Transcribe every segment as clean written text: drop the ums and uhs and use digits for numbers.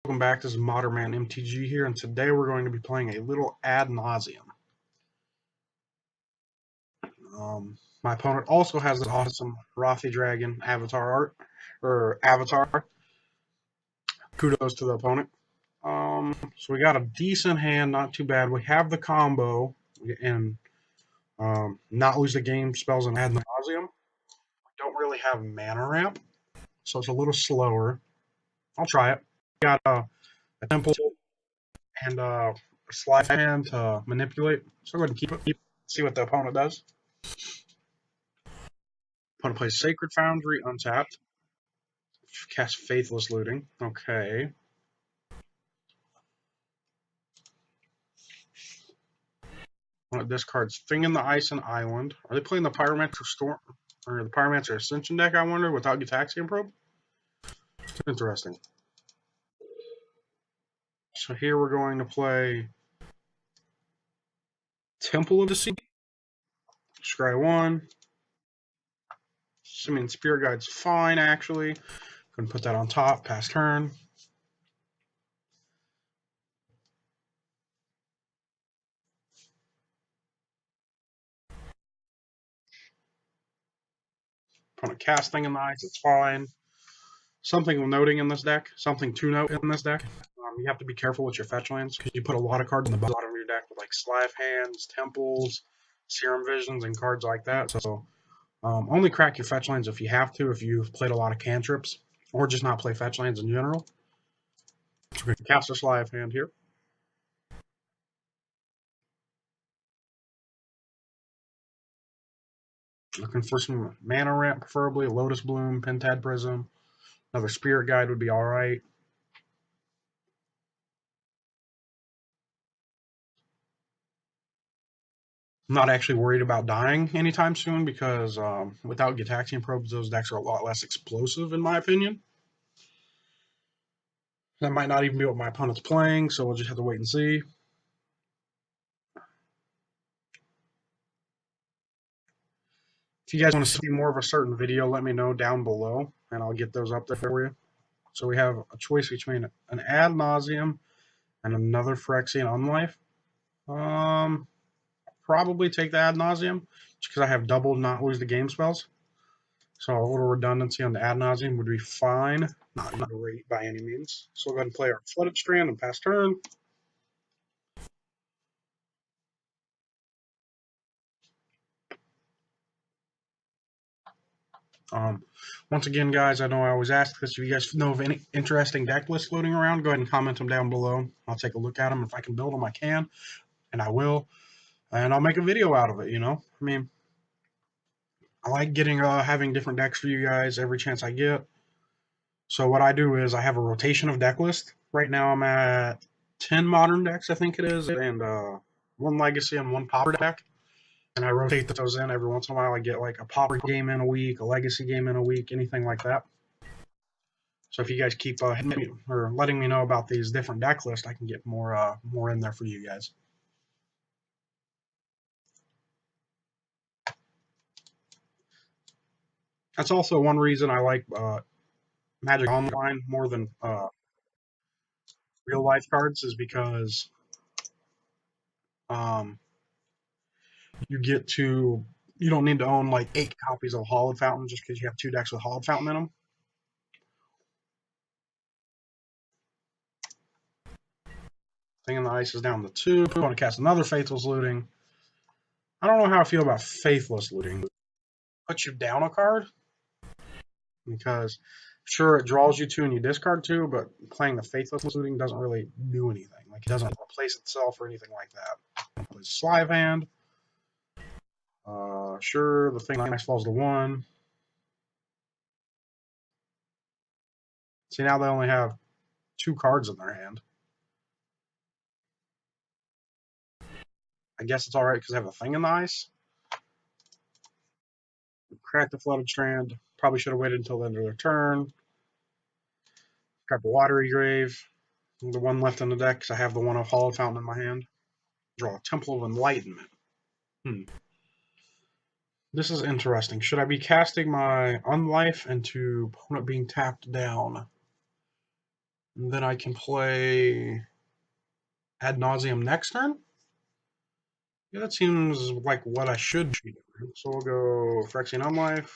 Welcome back. This is Modern Man MTG here, and today we're going to be playing a little Ad Nauseam. My opponent also has this awesome Rothy Dragon avatar art, or avatar. Kudos to the opponent. So we got a decent hand, not too bad. We have the combo and not lose the game spells and Ad Nauseam. We don't really have mana ramp, so it's a little slower. I'll try it. We got a temple and a slide hand to manipulate. So go ahead and keep it. See what the opponent does. Opponent plays Sacred Foundry untapped. Cast Faithless Looting. Okay. Opponent discards Thing in the Ice and Island. Are they playing the Pyromancer Storm or the Pyromancer Ascension deck? I wonder without Gitaxian Probe. Interesting. So here we're going to play Temple of the Sea. Scry 1. I mean, Spirit Guide's fine, actually. Going to put that on top, pass turn. Opponent cast Thing in the Ice, it's fine. Something noting in this deck, something to note in this deck. You have to be careful with your fetch lands because you put a lot of cards in the bottom of your deck with like Slive Hands, Temples, Serum Visions, and cards like that. So only crack your fetch lands if you have to, if you've played a lot of cantrips, or just not play fetch lands in general. So we're going to cast a Slive Hand here. Looking for some mana ramp, preferably Lotus Bloom, Pentad Prism. Another Spirit Guide would be alright. I'm not actually worried about dying anytime soon because without Gitaxian Probes, those decks are a lot less explosive, in my opinion. That might not even be what my opponent's playing, so we'll just have to wait and see. If you guys want to see more of a certain video, let me know down below, and I'll get those up there for you. So we have a choice between an Ad Nauseam and another Phyrexian Unlife. Probably take the Ad Nauseam, just because I have double not lose the game spells. So a little redundancy on the Ad Nauseam would be fine. Not great by any means. So we'll go ahead and play our Flooded Strand and pass turn. Once again, guys, I know I always ask this. If you guys know of any interesting deck lists floating around, go ahead and comment them down below. I'll take a look at them. If I can build them, I can, and I will. And I'll make a video out of it, you know? I mean, I like having different decks for you guys every chance I get. So what I do is I have a rotation of deck list. Right now I'm at 10 modern decks, I think it is, and one legacy and one pauper deck. And I rotate those in every once in a while. I get like a pauper game in a week, a legacy game in a week, anything like that. So if you guys keep hitting me or letting me know about these different deck lists, I can get more in there for you guys. That's also one reason I like Magic Online more than real life cards, is because you don't need to own like 8 copies of Hallowed Fountain just because you have 2 decks with Hallowed Fountain in them. Thing in the Ice is down to 2. I want to cast another Faithless Looting. I don't know how I feel about Faithless Looting. Puts you down a card because sure it draws you 2 and you discard 2, but playing the Faithless Looting doesn't really do anything. Like it doesn't replace itself or anything like that. Plays Slive Hand. Sure, the Thing in the Ice falls to 1. See, now they only have 2 cards in their hand. I guess it's alright because I have a Thing in the Ice. Crack the Flooded Strand. Probably should have waited until the end of their turn. Grab a Watery Grave. The one left in the deck because I have the one of Hallowed Fountain in my hand. Draw a Temple of Enlightenment. This is interesting. Should I be casting my Unlife into opponent being tapped down? And then I can play Ad Nauseam next turn. Yeah, that seems like what I should be doing. So we'll go Phyrexian Unlife,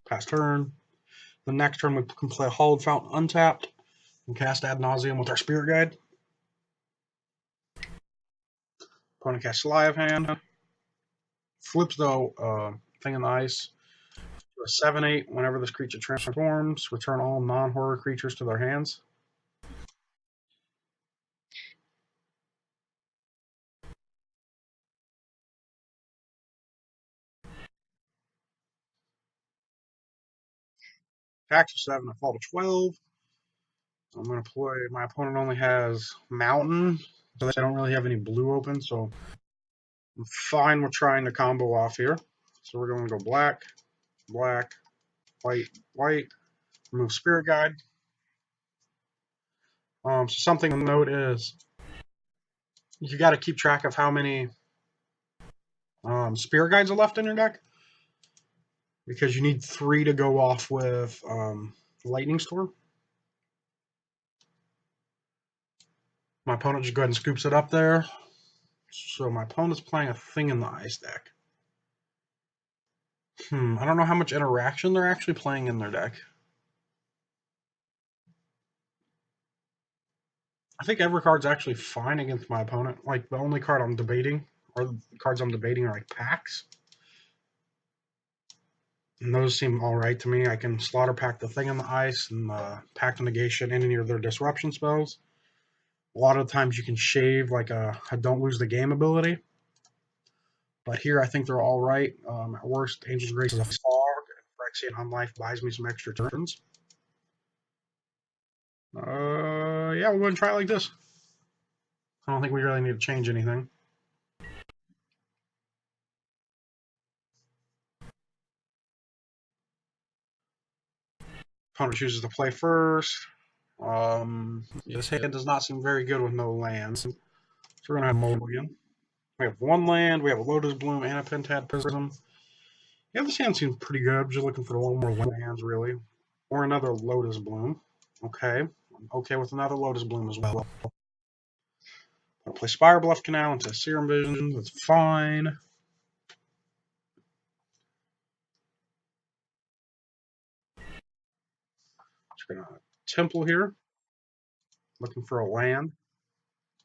pass turn. The next turn we can play Hallowed Fountain untapped and cast Ad Nauseam with our Spirit Guide. Opponent casts Sleight of Hand. Flips though, Thing in the Ice. A 7/8. Whenever this creature transforms, return all non-horror creatures to their hands. Tax of 7, I fall to 12. I'm going to play. My opponent only has Mountain, so they don't really have any blue open, so I'm fine with trying to combo off here. So we're going to go black, black, white, white, remove Spirit Guide. So something to note is you got to keep track of how many Spirit Guides are left in your deck, because you need 3 to go off with Lightning Storm. My opponent just go ahead and scoops it up there. So my opponent's playing a Thing in the Ice deck. I don't know how much interaction they're actually playing in their deck. I think every card's actually fine against my opponent. Like, the only card I'm debating, or the cards I'm debating, are like packs. And those seem alright to me. I can Slaughter Pack the Thing in the Ice and Pact of Negation any of their disruption spells. A lot of the times you can shave like a Don't Lose the Game ability. But here I think they're alright. At worst, Angel's Grace is a fog. Phyrexian Unlife buys me some extra turns. Yeah, we'll go ahead and try it like this. I don't think we really need to change anything. Opponent chooses to play first. This hand does not seem very good with no lands. So we're going to have mulligan. We have 1 land, we have a Lotus Bloom and a Pentad Prism. Yeah, this hand seems pretty good. I'm just looking for a little more lands, really. Or another Lotus Bloom. Okay. I'm okay with another Lotus Bloom as well. I'll play Spire Bluff Canal into Serum Vision. That's fine. Just going to Temple here. Looking for a land.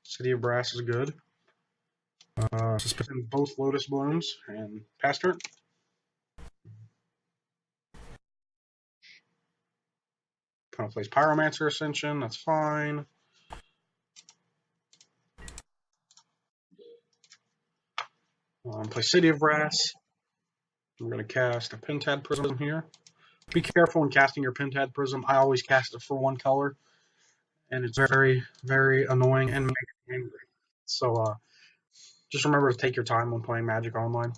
City of Brass is good. Suspend both Lotus Blooms and pass turn. Opponent plays Pyromancer Ascension. That's fine. Play City of Brass. I'm going to cast a Pentad Prism here. Be careful when casting your Pentad Prism. I always cast it for 1 color, and it's very, very annoying and makes me angry. So just remember to take your time when playing Magic Online.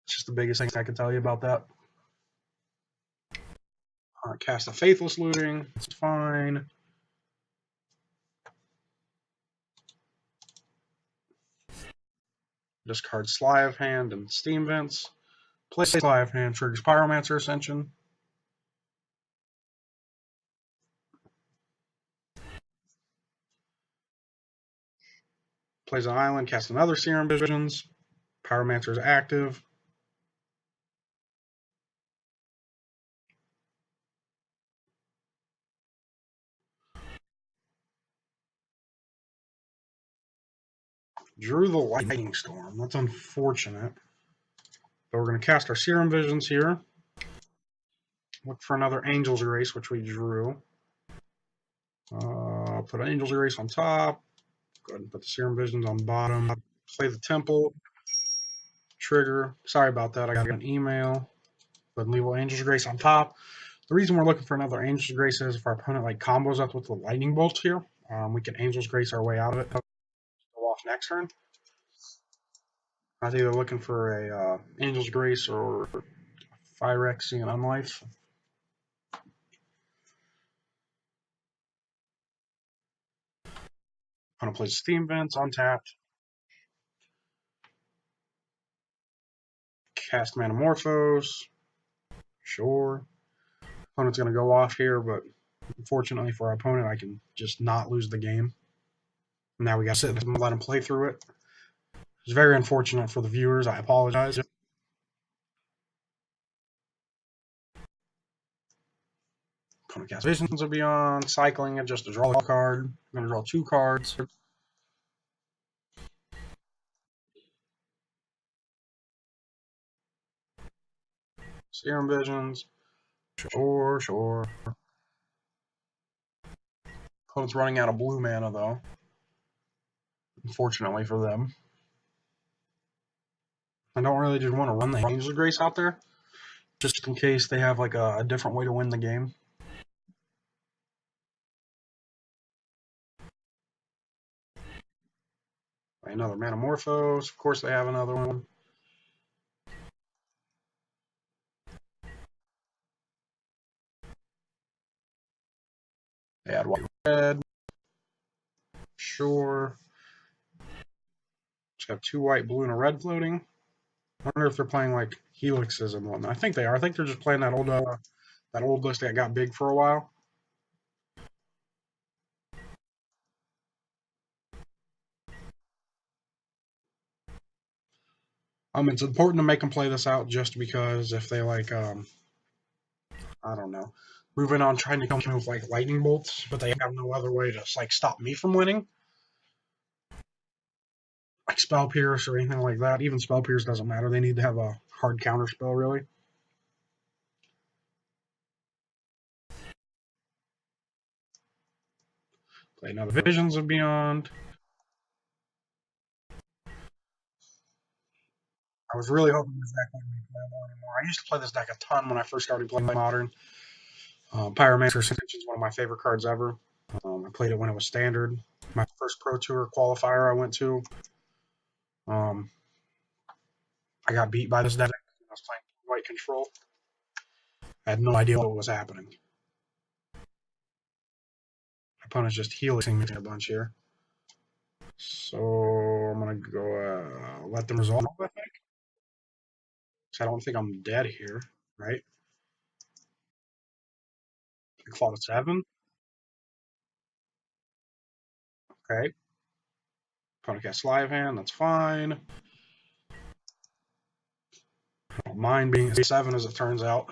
It's just the biggest thing I can tell you about that. Cast a Faithless Looting. It's fine. Discard Sleight of Hand and Steam Vents. Play Sleight of Hand, triggers Pyromancer Ascension. Plays an island, cast another Serum Visions. Pyromancer is active. Drew the Lightning Storm. That's unfortunate. But we're going to cast our Serum Visions here. Look for another Angel's Grace, which we drew. Put an Angel's Grace on top. Go ahead and put the Serum Visions on bottom. Play the Temple. Trigger. Sorry about that. I got an email. But leave Angel's Grace on top. The reason we're looking for another Angel's Grace is if our opponent like combos up with the Lightning Bolts here, we can Angel's Grace our way out of it. Go off next turn. I was either looking for a Angel's Grace or Phyrexian Unlife. Opponent plays Steam Vents, untapped. Cast Manamorphose. Sure. Opponent's going to go off here, but unfortunately for our opponent, I can just not lose the game. Now we got to sit and let him play through it. It's very unfortunate for the viewers. I apologize. Opponent casts Visions of Beyond, cycling it just to draw a card. I'm going to draw 2 cards. Serum Visions. Sure. Opponent's running out of blue mana, though. Unfortunately for them. I don't really just want to run the Angel's Grace out there, just in case they have like a different way to win the game. Another Manamorphose. Of course, they have another one. They add white, red. Sure. Just got 2 white, blue, and a red floating. I wonder if they're playing like Helixes and whatnot. I think they are. I think they're just playing that old list that got big for a while. It's important to make them play this out just because if they like, I don't know, moving on trying to come in with like lightning bolts, but they have no other way to like stop me from winning, like Spell Pierce or anything like that. Even Spell Pierce doesn't matter. They need to have a hard counter spell, really. Play another Visions of Beyond. I was really hoping this deck wouldn't be playable anymore. I used to play this deck a ton when I first started playing Modern. Pyromancer Ascension is one of my favorite cards ever. I played it when it was standard. My first Pro Tour qualifier I went to. I got beat by this deck. I was playing White Control. I had no idea what was happening. My opponent's just healing me a bunch here. So I'm going to go let them resolve, I think. I don't think I'm dead here, right? Claw to 7. Okay. Opponent casts Sleight of Hand. That's fine. I don't mind being a 7 as it turns out.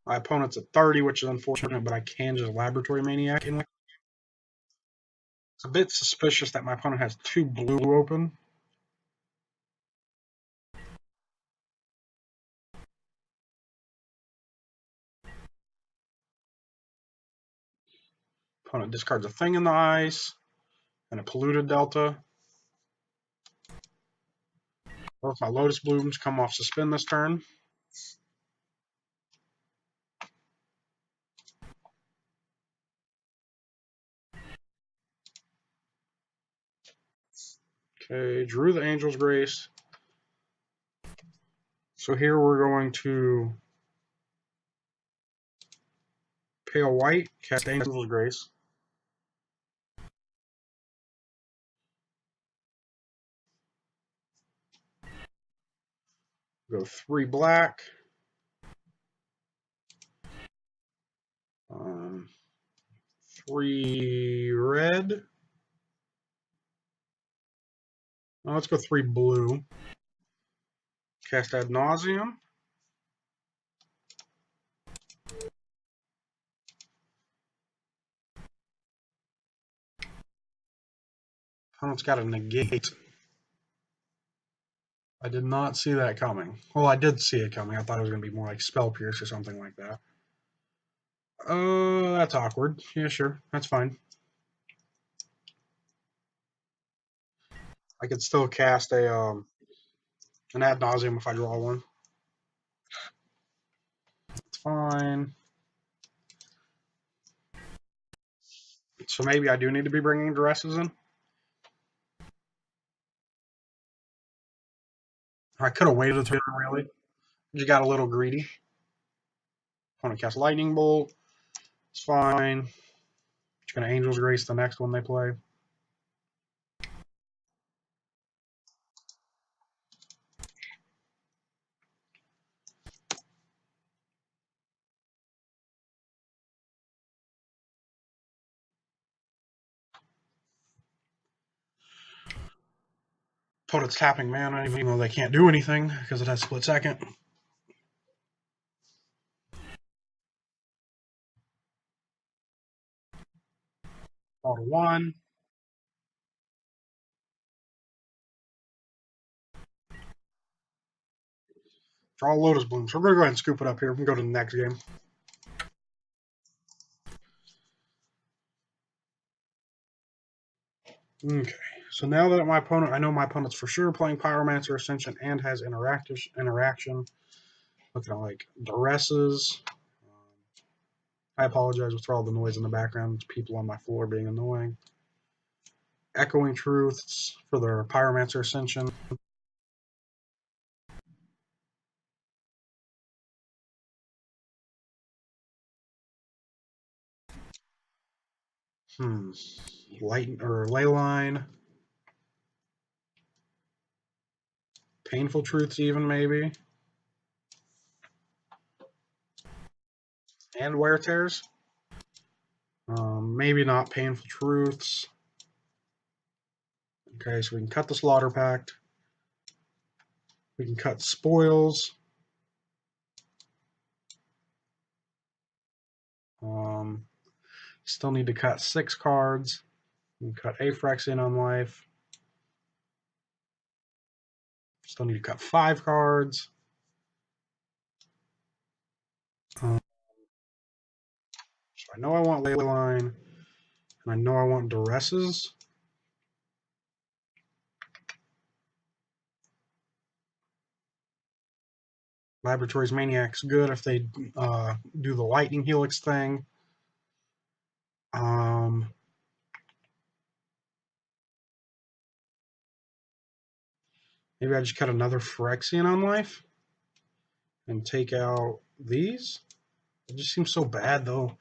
My opponent's at 30, which is unfortunate, but I can just Laboratory Maniac. It's a bit suspicious that my opponent has 2 blue open. Opponent discards a Thing in the Ice and a Polluted Delta. Both my Lotus Blooms come off suspend this turn. Okay, drew the Angel's Grace. So here we're going to pale white, cast Angel's Grace. Go 3 black. 3 red. Now let's go 3 blue. Cast Ad Nauseam. Opponent's got a negate. I did not see that coming. Well, I did see it coming. I thought it was going to be more like Spell Pierce or something like that. That's awkward. Yeah, sure. That's fine. I could still cast an Ad Nauseam if I draw one. It's fine. So maybe I do need to be bringing Duresses in. I could have waited a turn, really. Just got a little greedy. Opponent cast Lightning Bolt. It's fine. Just gonna Angel's Grace the next one they play. Opponent's tapping mana, even though they can't do anything because it has split second. Draw to 1. Draw a Lotus Bloom. So we're gonna go ahead and scoop it up here. We can go to the next game. Okay. So now that I know my opponent's for sure playing Pyromancer Ascension and has interaction. Looking at like Duresses. I apologize for all the noise in the background. It's people on my floor being annoying. Echoing Truths for their Pyromancer Ascension. Light or Leyline. Painful Truths even maybe. And Wear Tears. Maybe not Painful Truths. Okay, so we can cut the Slaughter Pact. We can cut Spoils. Still need to cut 6 cards. We can cut a Phyrexian on life. Still need to cut 5 cards. So I know I want Leyline, and I know I want Duresses. Laboratories Maniac's good if they do the Lightning Helix thing. Maybe I just cut another Phyrexian on life and take out these. It just seems so bad, though.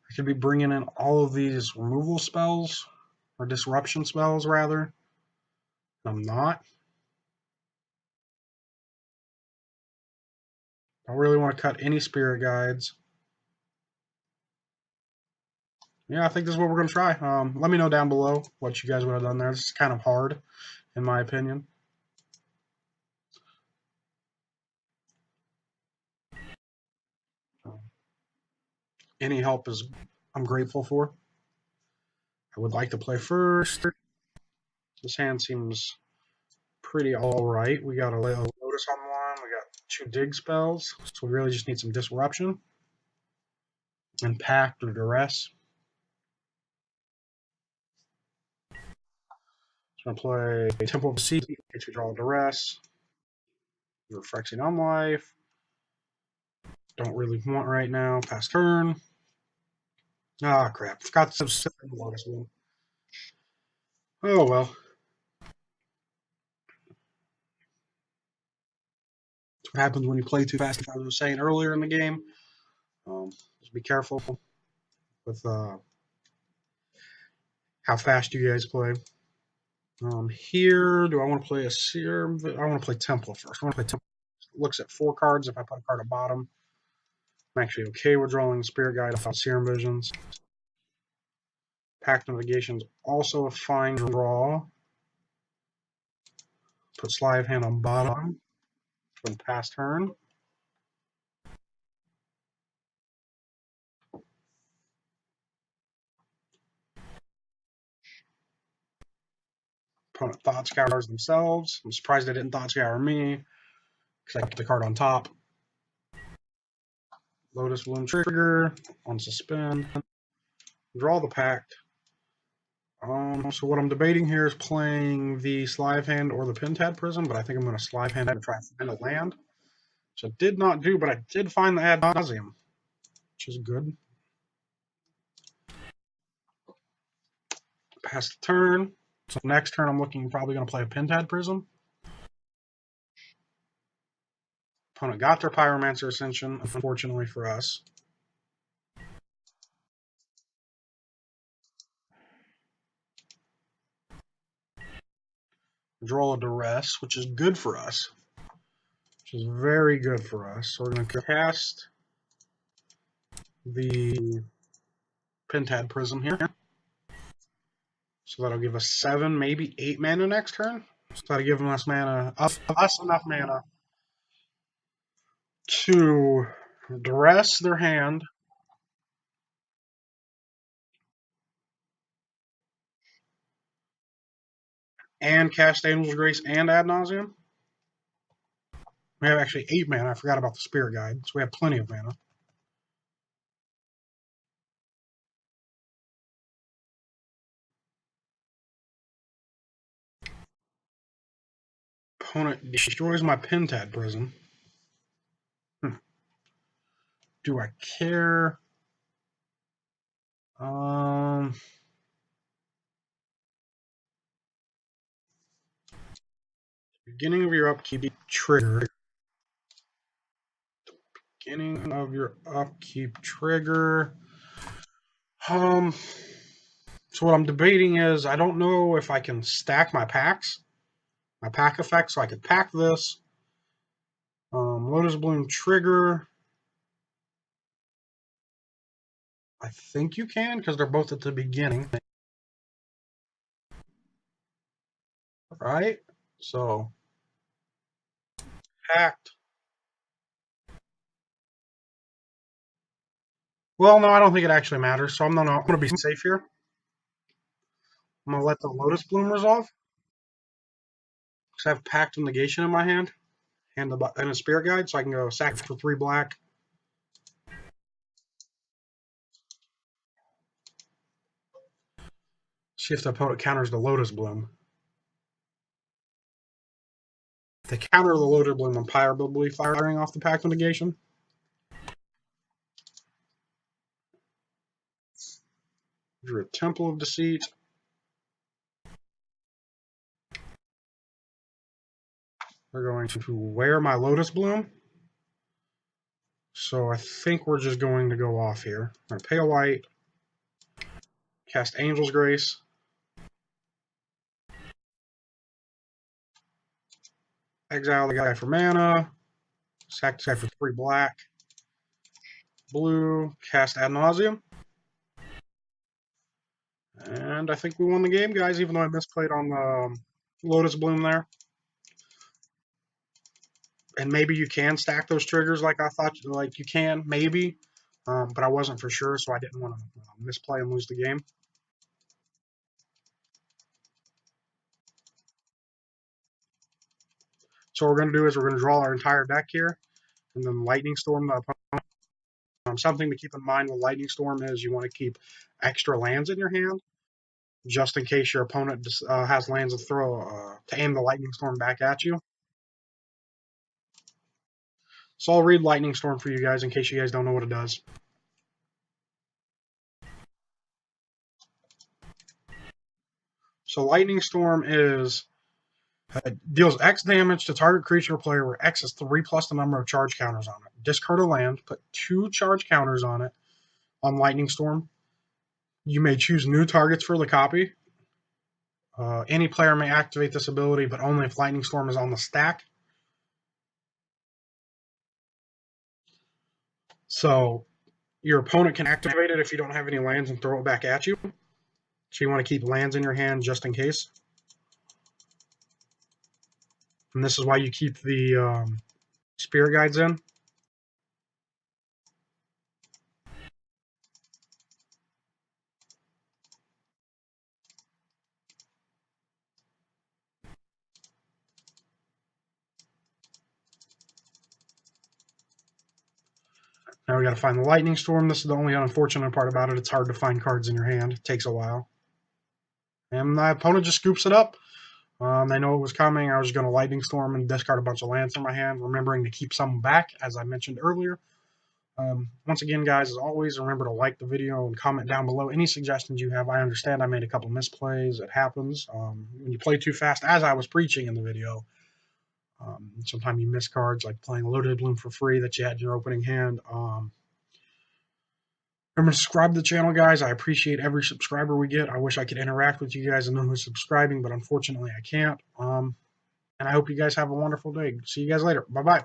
I could be bringing in all of these removal spells, or disruption spells, rather. I'm not. I don't really want to cut any Spirit Guides. Yeah, I think this is what we're going to try. Let me know down below what you guys would have done there. This is kind of hard, in my opinion. Any help is I'm grateful for. I would like to play first. This hand seems pretty alright. We got a Lotus on one. We got 2 dig spells. So we really just need some disruption. And Pact or Duress. So I'm going to play Temple of the Sea. Get you draw a Duress. Refrexing on life. Don't really want right now. Pass turn. Ah, crap. Forgot to set the Lotus one. Oh, well. That's what happens when you play too fast, as I was saying earlier in the game. Just be careful with how fast you guys play. Here, do I want to play a Seer? I want to play Templar first. I want to play Templar. Looks at 4 cards. If I put a card at bottom, I'm actually okay with drawing Spirit Guide without Serum Visions. Pact Navigation's also a fine draw. Put Sleight of Hand on bottom. When pass turn. Opponent Thought Scours themselves. I'm surprised they didn't Thought Scour me, because I put the card on top. Lotus Bloom trigger. On suspend. Draw the Pact. So what I'm debating here is playing the Sleight of Hand or the Pentad Prism, but I think I'm going to Sleight of Hand and try to find a land. So I did not do, but I did find the Ad Nauseam, which is good. Pass the turn. So next turn I'm probably going to play a Pentad Prism. Opponent got their Pyromancer Ascension, unfortunately for us. Draw a Duress, which is good for us. Which is very good for us. So we're going to cast the Pentad Prism here. So that'll give us 7, maybe 8 mana next turn. So that'll give us enough mana to Duress their hand. And cast Angel's Grace and Ad Nauseam. We have actually 8 mana. I forgot about the Spirit Guide. So we have plenty of mana. Opponent destroys my Pentad Prism. Do I care? Beginning of your upkeep trigger. Beginning of your upkeep trigger. So what I'm debating is I don't know if I can stack my packs, my pack effects. So I could pack this. Lotus Bloom trigger. I think you can because they're both at the beginning. Right? So packed. Well, no, I don't think it actually matters. So I'm gonna be safe here. I'm gonna let the Lotus Bloom resolve. Because I have Pact of Negation in my hand. And a Spirit Guide, so I can go sack for 3 black. See if the opponent counters the Lotus Bloom. If they counter the Lotus Bloom, I'm probably firing off the Pact of Negation. Drew a Temple of Deceit. We're going to wear my Lotus Bloom. So I think we're just going to go off here. I'm going to pay a white. Cast Angel's Grace. Exile the guy for mana. Sack the guy for 3 black. Blue. Cast Ad Nauseam. And I think we won the game, guys, even though I misplayed on the Lotus Bloom there. And maybe you can stack those triggers like I thought like you can, maybe. But I wasn't for sure, so I didn't want to misplay and lose the game. So what we're going to do is we're going to draw our entire deck here, and then Lightning Storm the opponent. Something to keep in mind with Lightning Storm is you want to keep extra lands in your hand, just in case your opponent has lands to throw to aim the Lightning Storm back at you. So I'll read Lightning Storm for you guys in case you guys don't know what it does. So Lightning Storm is deals X damage to target creature or player where X is 3 plus the number of charge counters on it. Discard a land, put 2 charge counters on it on Lightning Storm. You may choose new targets for the copy. Any player may activate this ability, but only if Lightning Storm is on the stack. So your opponent can activate it if you don't have any lands and throw it back at you. So you want to keep lands in your hand just in case. And this is why you keep the Spirit Guides in. Now we got to find the Lightning Storm. This is the only unfortunate part about it. It's hard to find cards in your hand. It takes a while. And my opponent just scoops it up. They know it was coming. I was going to Lightning Storm and discard a bunch of lands from my hand, remembering to keep some back, as I mentioned earlier. Once again, guys, as always, remember to like the video and comment down below any suggestions you have. I understand I made a couple misplays. It happens. When you play too fast, as I was preaching in the video, Sometimes you miss cards like playing Loaded Bloom for free that you had in your opening hand. Remember to subscribe to the channel, guys. I appreciate every subscriber we get. I wish I could interact with you guys and know who's subscribing, but unfortunately I can't. And I hope you guys have a wonderful day. See you guys later. Bye-bye.